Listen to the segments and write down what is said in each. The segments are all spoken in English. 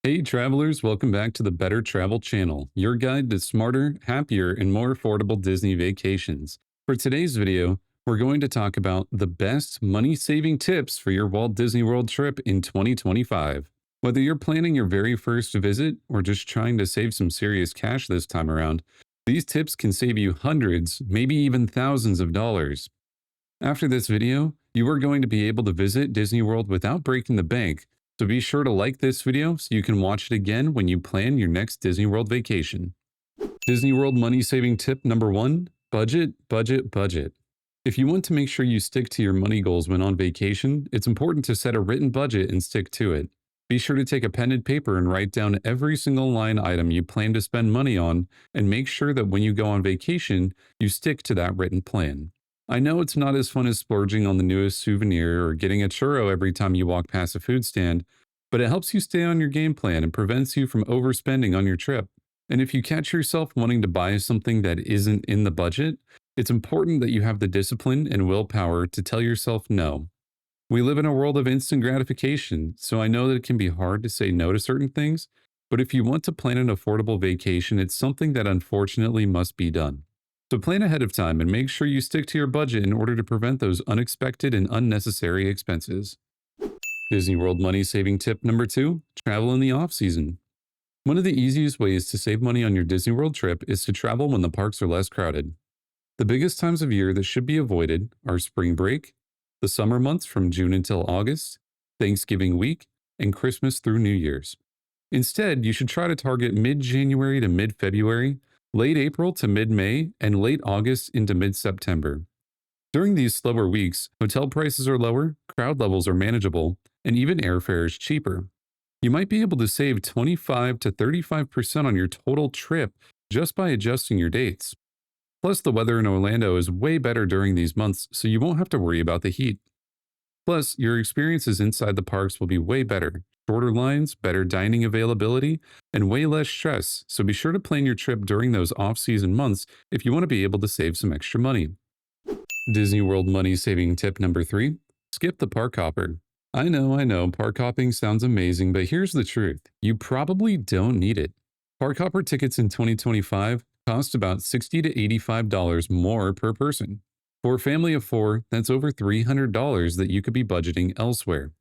Hey travelers, welcome back to the Better Travel Channel, your guide to smarter, happier, and more affordable Disney vacations. For today's video, we're going to talk about the best money-saving tips for your Walt Disney World trip in 2025. Whether you're planning your very first visit or just trying to save some serious cash this time around, these tips can save you hundreds, maybe even thousands of dollars. After this video, you are going to be able to visit Disney World without breaking the bank, so be sure to like this video so you can watch it again when you plan your next Disney World vacation. Disney World money saving tip number one: budget, budget, budget. If you want to make sure you stick to your money goals when on vacation, it's important to set a written budget and stick to it. Be sure to take a pen and paper and write down every single line item you plan to spend money on, and make sure that when you go on vacation, you stick to that written plan. I know it's not as fun as splurging on the newest souvenir or getting a churro every time you walk past a food stand, but it helps you stay on your game plan and prevents you from overspending on your trip. And if you catch yourself wanting to buy something that isn't in the budget, it's important that you have the discipline and willpower to tell yourself no. We live in a world of instant gratification, so I know that it can be hard to say no to certain things, but if you want to plan an affordable vacation, it's something that unfortunately must be done. So plan ahead of time and make sure you stick to your budget in order to prevent those unexpected and unnecessary expenses. Disney World money saving tip number two: travel in the off season. One of the easiest ways to save money on your Disney World trip is to travel when the parks are less crowded. The biggest times of year that should be avoided are spring break, the summer months from June until August, Thanksgiving week, and Christmas through New Year's. Instead, you should try to target mid January to mid February, late April to mid May, and late August into mid September. During these slower weeks, hotel prices are lower, crowd levels are manageable, and even airfare is cheaper. You might be able to save 25 to 35% on your total trip just by adjusting your dates. Plus, the weather in Orlando is way better during these months, so you won't have to worry about the heat. Plus, your experiences inside the parks will be way better: shorter lines, better dining availability, and way less stress, so be sure to plan your trip during those off-season months if you want to be able to save some extra money. Disney World money saving tip number three: skip the park hopper. I know, park hopping sounds amazing, but here's the truth: you probably don't need it. Park hopper tickets in 2025 cost about $60 to $85 more per person. For a family of four, that's over $300 that you could be budgeting elsewhere.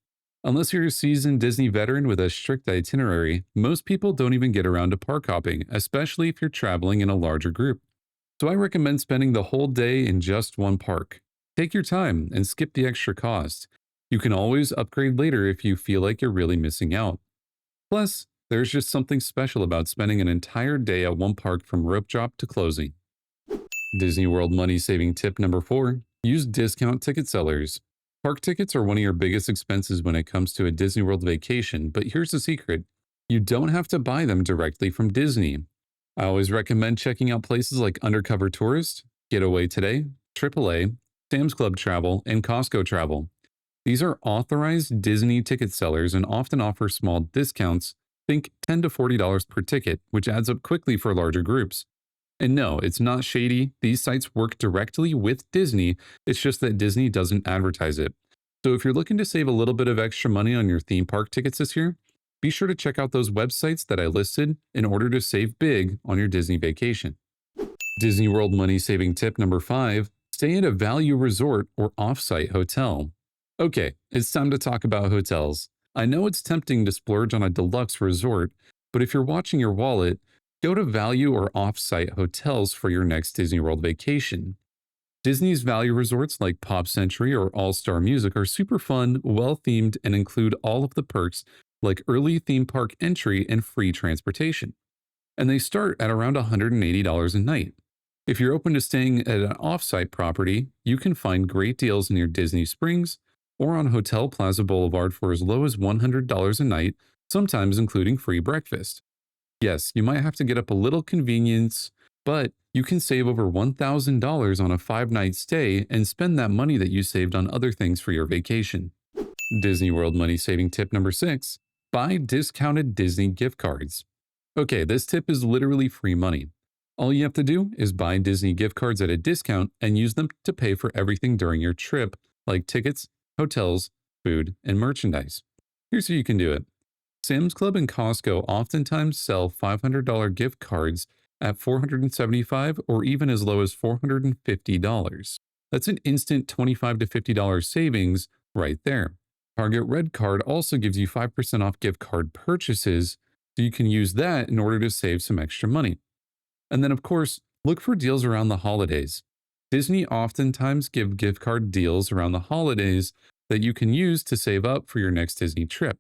Unless you're a seasoned Disney veteran with a strict itinerary, most people don't even get around to park hopping, especially if you're traveling in a larger group. So I recommend spending the whole day in just one park. Take your time and skip the extra cost. You can always upgrade later if you feel like you're really missing out. Plus, there's just something special about spending an entire day at one park from rope drop to closing. Disney World money saving tip number four: use discount ticket sellers. Park tickets are one of your biggest expenses when it comes to a Disney World vacation, but here's the secret: you don't have to buy them directly from Disney. I always recommend checking out places like Undercover Tourist, Getaway Today, AAA, Sam's Club Travel, and Costco Travel. These are authorized Disney ticket sellers and often offer small discounts. Think $10 to $40 per ticket, which adds up quickly for larger groups. And no, it's not shady. These sites work directly with Disney. It's just that Disney doesn't advertise it. So if you're looking to save a little bit of extra money on your theme park tickets this year, be sure to check out those websites that I listed in order to save big on your Disney vacation. Disney World money saving tip number five: stay at a value resort or offsite hotel. Okay, it's time to talk about hotels. I know it's tempting to splurge on a deluxe resort, but if you're watching your wallet, go to value or offsite hotels for your next Disney World vacation. Disney's value resorts like Pop Century or All Star Music are super fun, well themed, and include all of the perks like early theme park entry and free transportation. And they start at around $180 a night. If you're open to staying at an offsite property, you can find great deals near Disney Springs or on Hotel Plaza Boulevard for as low as $100 a night, sometimes including free breakfast. Yes, you might have to get up a little convenience, but you can save over $1,000 on a 5-night stay and spend that money that you saved on other things for your vacation. Disney World money saving tip number six: buy discounted Disney gift cards. Okay, this tip is literally free money. All you have to do is buy Disney gift cards at a discount and use them to pay for everything during your trip, like tickets, hotels, food, and merchandise. Here's how you can do it. Sam's Club and Costco oftentimes sell $500 gift cards at $475 or even as low as $450. That's an instant $25 to $50 savings right there. Target Red Card also gives you 5% off gift card purchases, so you can use that in order to save some extra money. And then, of course, look for deals around the holidays. Disney oftentimes give gift card deals around the holidays that you can use to save up for your next Disney trip.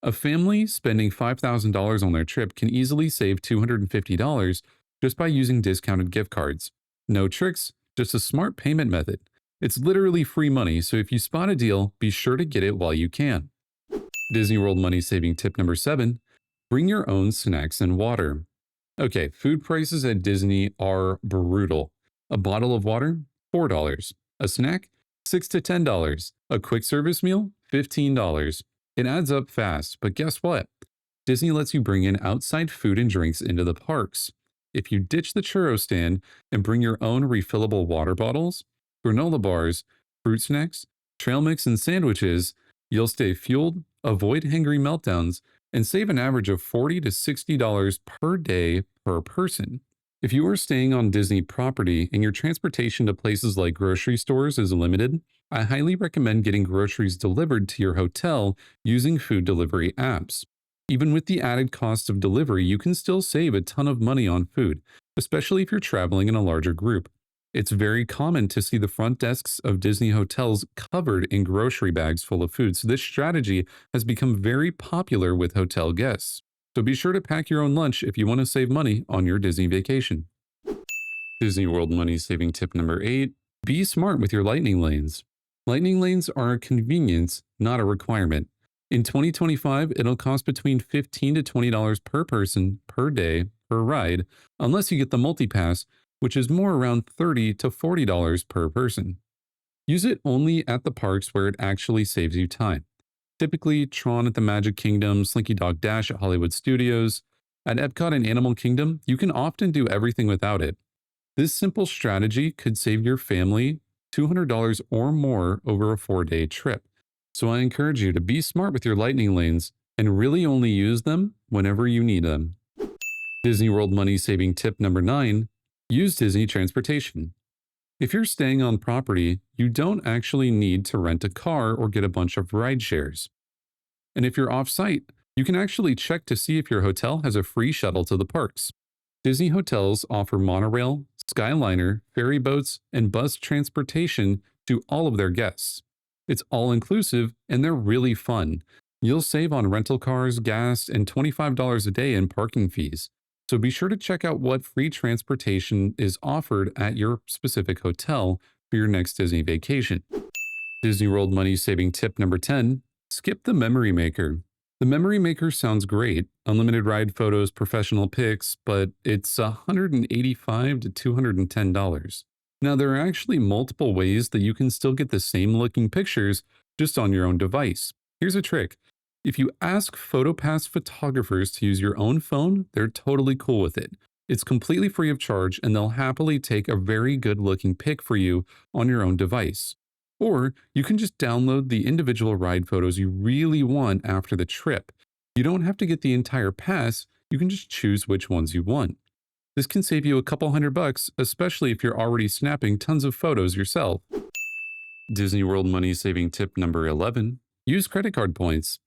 A family spending $5,000 on their trip can easily save $250 just by using discounted gift cards. No tricks, just a smart payment method. It's literally free money, so if you spot a deal, be sure to get it while you can. Disney World money saving tip number 7: bring your own snacks and water. Okay, food prices at Disney are brutal. A bottle of water, $4. A snack, $6 to $10. A quick service meal, $15. It adds up fast, but guess what? Disney lets you bring in outside food and drinks into the parks. If you ditch the churro stand and bring your own refillable water bottles, granola bars, fruit snacks, trail mix, and sandwiches, you'll stay fueled, avoid hangry meltdowns, and save an average of $40 to $60 per day per person. If you are staying on Disney property and your transportation to places like grocery stores is limited, I highly recommend getting groceries delivered to your hotel using food delivery apps. Even with the added cost of delivery, you can still save a ton of money on food, especially if you're traveling in a larger group. It's very common to see the front desks of Disney hotels covered in grocery bags full of food, so this strategy has become very popular with hotel guests. So be sure to pack your own lunch if you want to save money on your Disney vacation. Disney World money saving tip number 8: be smart with your lightning lanes. Lightning lanes are a convenience, not a requirement. In 2025, it'll cost between $15 to $20 per person per day per ride, unless you get the multi-pass, which is more around $30 to $40 per person. Use it only at the parks where it actually saves you time. Typically, Tron at the Magic Kingdom, Slinky Dog Dash at Hollywood Studios. At Epcot and Animal Kingdom, you can often do everything without it. This simple strategy could save your family $200 or more over a 4-day trip. So I encourage you to be smart with your lightning lanes and really only use them whenever you need them. Disney World money saving tip number 9: use Disney transportation. If you're staying on property, you don't actually need to rent a car or get a bunch of ride shares. And if you're off-site, you can actually check to see if your hotel has a free shuttle to the parks. Disney hotels offer monorail, Skyliner, ferry boats, and bus transportation to all of their guests. It's all-inclusive, and they're really fun. You'll save on rental cars, gas, and $25 a day in parking fees. So be sure to check out what free transportation is offered at your specific hotel for your next Disney vacation. Disney World money saving tip number 10: skip the memory maker. The memory maker sounds great, unlimited ride photos, professional pics, but it's $185 to $210. Now, there are actually multiple ways that you can still get the same looking pictures just on your own device. Here's a trick. If you ask PhotoPass photographers to use your own phone, they're totally cool with it. It's completely free of charge, and they'll happily take a very good looking pic for you on your own device. Or you can just download the individual ride photos you really want after the trip. You don't have to get the entire pass, you can just choose which ones you want. This can save you a couple $100, especially if you're already snapping tons of photos yourself. Disney World money saving tip number 11: use credit card points.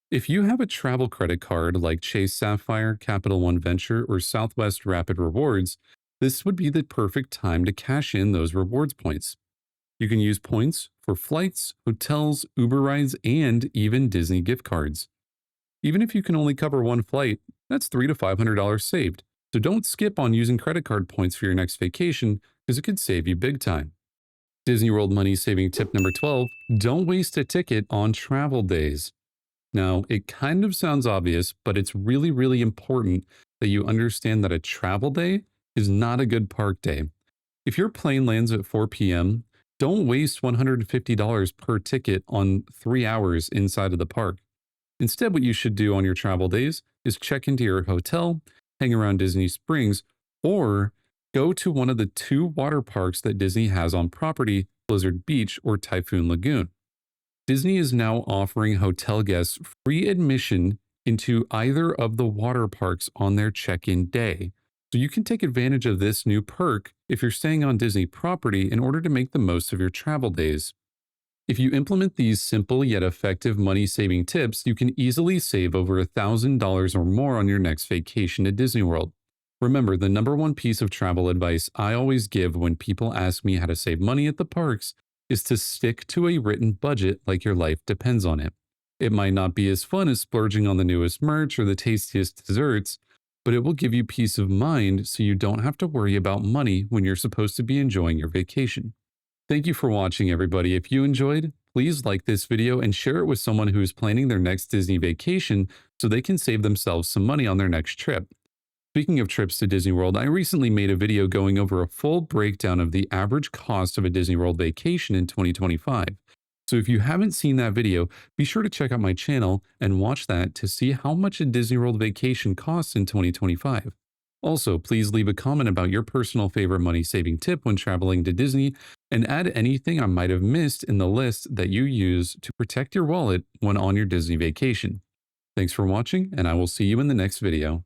If you have a travel credit card like Chase Sapphire, Capital One Venture, or Southwest Rapid Rewards, this would be the perfect time to cash in those rewards points. You can use points for flights, hotels, Uber rides, and even Disney gift cards. Even if you can only cover one flight, that's $300 to $500 saved. So don't skip on using credit card points for your next vacation, because it could save you big time. Disney World money saving tip number 12: don't waste a ticket on travel days. Now, it kind of sounds obvious, but it's really, really important that you understand that a travel day is not a good park day. If your plane lands at 4 p.m., don't waste $150 per ticket on 3 hours inside of the park. Instead, what you should do on your travel days is check into your hotel, hang around Disney Springs, or go to one of the 2 water parks that Disney has on property, Blizzard Beach or Typhoon Lagoon. Disney is now offering hotel guests free admission into either of the water parks on their check-in day. So you can take advantage of this new perk if you're staying on Disney property in order to make the most of your travel days. If you implement these simple yet effective money saving tips, you can easily save over $1,000 or more on your next vacation to Disney World. Remember, the number one piece of travel advice I always give when people ask me how to save money at the parks is to stick to a written budget like your life depends on it. It might not be as fun as splurging on the newest merch or the tastiest desserts, but it will give you peace of mind so you don't have to worry about money when you're supposed to be enjoying your vacation. Thank you for watching, everybody. If you enjoyed, please like this video and share it with someone who is planning their next Disney vacation so they can save themselves some money on their next trip. Speaking of trips to Disney World, I recently made a video going over a full breakdown of the average cost of a Disney World vacation in 2025. So if you haven't seen that video, be sure to check out my channel and watch that to see how much a Disney World vacation costs in 2025. Also, please leave a comment about your personal favorite money saving tip when traveling to Disney and add anything I might have missed in the list that you use to protect your wallet when on your Disney vacation. Thanks for watching, and I will see you in the next video.